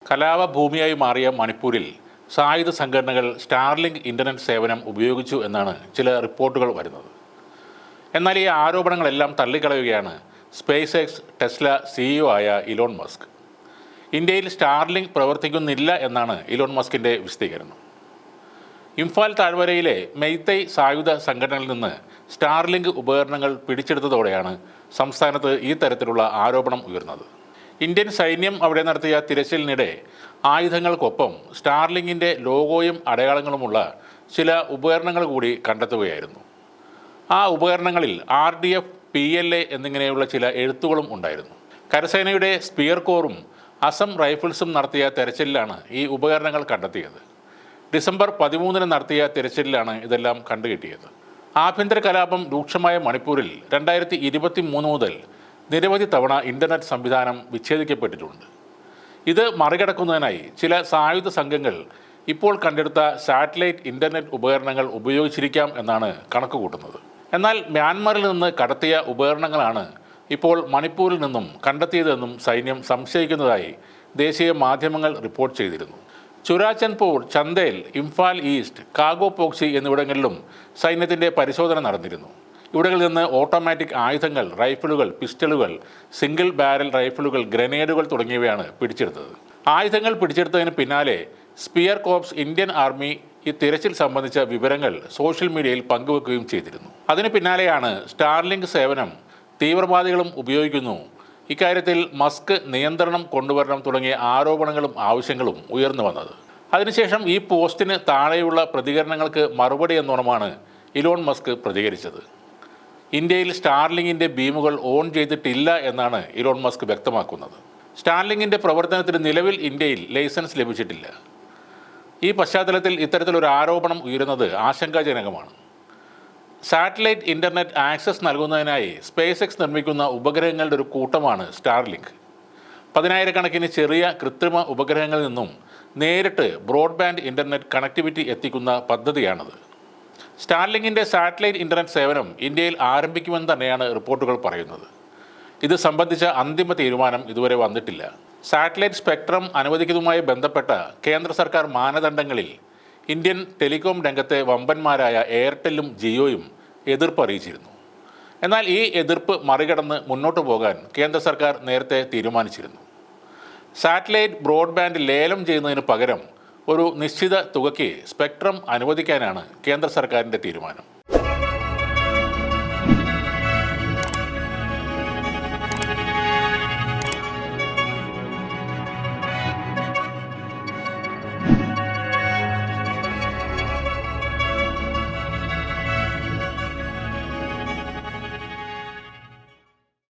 കലാപഭൂമിയായി മാറിയ മണിപ്പൂരിൽ സായുധ സംഘടനകൾ സ്റ്റാർലിങ്ക് ഇൻ്റർനെറ്റ് സേവനം ഉപയോഗിച്ചു എന്നാണ് ചില റിപ്പോർട്ടുകൾ വരുന്നത്. എന്നാൽ ഈ ആരോപണങ്ങളെല്ലാം തള്ളിക്കളയുകയാണ് സ്പേസ് എക്സ് ടെസ്ല CEO ആയ ഇലോൺ മസ്ക്. ഇന്ത്യയിൽ സ്റ്റാർലിങ്ക് പ്രവർത്തിക്കുന്നില്ല എന്നാണ് ഇലോൺ മസ്കിൻ്റെ വിശദീകരണം. ഇംഫാൽ താഴ്വരയിലെ മെയ്തൈ സായുധ സംഘടനയിൽ നിന്ന് സ്റ്റാർലിങ്ക് ഉപകരണങ്ങൾ പിടിച്ചെടുത്തതോടെയാണ് സംസ്ഥാനത്ത് ഈ തരത്തിലുള്ള ആരോപണം ഉയർന്നത്. ഇന്ത്യൻ സൈന്യം അവിടെ നടത്തിയ തിരച്ചിലിനിടെ ആയുധങ്ങൾക്കൊപ്പം സ്റ്റാർലിങ്കിൻ്റെ ലോഗോയും അടയാളങ്ങളുമുള്ള ചില ഉപകരണങ്ങൾ കൂടി കണ്ടെത്തുകയായിരുന്നു. ആ ഉപകരണങ്ങളിൽ RDF, PLA എന്നിങ്ങനെയുള്ള ചില എഴുത്തുകളും ഉണ്ടായിരുന്നു. കരസേനയുടെ സ്പിയർ കോറും അസം റൈഫിൾസും നടത്തിയ തെരച്ചിലിലാണ് ഈ ഉപകരണങ്ങൾ കണ്ടെത്തിയത്. ഡിസംബർ 13 നടത്തിയ തിരച്ചിലിലാണ് ഇതെല്ലാം കണ്ടുകിട്ടിയത്. ആഭ്യന്തര കലാപം രൂക്ഷമായ മണിപ്പൂരിൽ 2023 മുതൽ നിരവധി തവണ ഇൻ്റർനെറ്റ് സംവിധാനം വിച്ഛേദിക്കപ്പെട്ടിട്ടുണ്ട്. ഇത് മറികടക്കുന്നതിനായി ചില സായുധ സംഘങ്ങൾ ഇപ്പോൾ കണ്ടെടുത്ത സാറ്റലൈറ്റ് ഇൻ്റർനെറ്റ് ഉപകരണങ്ങൾ ഉപയോഗിച്ചിരിക്കാം എന്നാണ് കണക്കുകൂട്ടുന്നത്. എന്നാൽ മ്യാൻമറിൽ നിന്ന് കടത്തിയ ഉപകരണങ്ങളാണ് ഇപ്പോൾ മണിപ്പൂരിൽ നിന്നും കണ്ടെത്തിയതെന്നും സൈന്യം സംശയിക്കുന്നതായി ദേശീയ മാധ്യമങ്ങൾ റിപ്പോർട്ട് ചെയ്തിരുന്നു. ചുരാചന്ദ്പൂർ, ചന്ദേൽ, ഇംഫാൽ ഈസ്റ്റ്, കാഗോപോക്സി എന്നിവിടങ്ങളിലും സൈന്യത്തിൻ്റെ പരിശോധന നടന്നിരുന്നു. ഇവിടങ്ങളിൽ നിന്ന് ഓട്ടോമാറ്റിക് ആയുധങ്ങൾ, റൈഫിളുകൾ, പിസ്റ്റളുകൾ, സിംഗിൾ ബാരൽ റൈഫിളുകൾ, ഗ്രനേഡുകൾ തുടങ്ങിയവയാണ് പിടിച്ചെടുത്തത്. ആയുധങ്ങൾ പിടിച്ചെടുത്തതിന് പിന്നാലെ സ്പിയർ കോർപ്സ് ഇന്ത്യൻ ആർമി ഈ തിരച്ചിൽ സംബന്ധിച്ച വിവരങ്ങൾ സോഷ്യൽ മീഡിയയിൽ പങ്കുവെക്കുകയും ചെയ്തിരുന്നു. അതിന് പിന്നാലെയാണ് സ്റ്റാർലിങ്ക് സേവനം തീവ്രവാദികളും ഉപയോഗിക്കുന്നു, ഇക്കാര്യത്തിൽ മസ്ക് നിയന്ത്രണം കൊണ്ടുവരണം തുടങ്ങിയ ആരോപണങ്ങളും ആവശ്യങ്ങളും ഉയർന്നു വന്നത്. അതിനുശേഷം ഈ പോസ്റ്റിന് താഴെയുള്ള പ്രതികരണങ്ങൾക്ക് മറുപടി എന്നോണമാണ് ഇലോൺ മസ്ക് പ്രതികരിച്ചത്. ഇന്ത്യയിൽ സ്റ്റാർലിങ്കിൻ്റെ ബീമുകൾ ഓൺ ചെയ്തിട്ടില്ല എന്നാണ് ഇലോൺ മസ്ക് വ്യക്തമാക്കുന്നത്. സ്റ്റാർലിങ്കിൻ്റെ പ്രവർത്തനത്തിന് നിലവിൽ ഇന്ത്യയിൽ ലൈസൻസ് ലഭിച്ചിട്ടില്ല. ഈ പശ്ചാത്തലത്തിൽ ഇത്തരത്തിലൊരു ആരോപണം ഉയരുന്നത് ആശങ്കാജനകമാണ്. സാറ്റലൈറ്റ് ഇൻ്റർനെറ്റ് ആക്സസ് നൽകുന്നതിനായി സ്പേസ് എക്സ് നിർമ്മിക്കുന്ന ഉപഗ്രഹങ്ങളുടെ ഒരു കൂട്ടമാണ് സ്റ്റാർലിങ്ക്. 10,000-കണക്കിന് ചെറിയ കൃത്രിമ ഉപഗ്രഹങ്ങളിൽ നിന്നും നേരിട്ട് ബ്രോഡ്ബാൻഡ് ഇൻ്റർനെറ്റ് കണക്ടിവിറ്റി എത്തിക്കുന്ന പദ്ധതിയാണത്. സ്റ്റാർലിങ്കിൻ്റെ സാറ്റലൈറ്റ് ഇൻ്റർനെറ്റ് സേവനം ഇന്ത്യയിൽ ആരംഭിക്കുമെന്ന് തന്നെയാണ് റിപ്പോർട്ടുകൾ പറയുന്നത്. ഇത് സംബന്ധിച്ച അന്തിമ തീരുമാനം ഇതുവരെ വന്നിട്ടില്ല. സാറ്റലൈറ്റ് സ്പെക്ട്രം അനുവദിക്കുന്നതുമായി ബന്ധപ്പെട്ട കേന്ദ്ര സർക്കാർ മാനദണ്ഡങ്ങളിൽ ഇന്ത്യൻ ടെലികോം രംഗത്തെ വമ്പന്മാരായ എയർടെല്ലും ജിയോയും എതിർപ്പ് അറിയിച്ചിരുന്നു. എന്നാൽ ഈ എതിർപ്പ് മറികടന്ന് മുന്നോട്ട് പോകാൻ കേന്ദ്ര സർക്കാർ നേരത്തെ തീരുമാനിച്ചിരുന്നു. സാറ്റലൈറ്റ് ബ്രോഡ്ബാൻഡ് ലേലം ചെയ്യുന്നതിന് പകരം ഒരു നിശ്ചിത തുകയ്ക്ക് സ്പെക്ട്രം അനുവദിക്കാനാണ് കേന്ദ്ര സർക്കാരിൻ്റെ തീരുമാനം.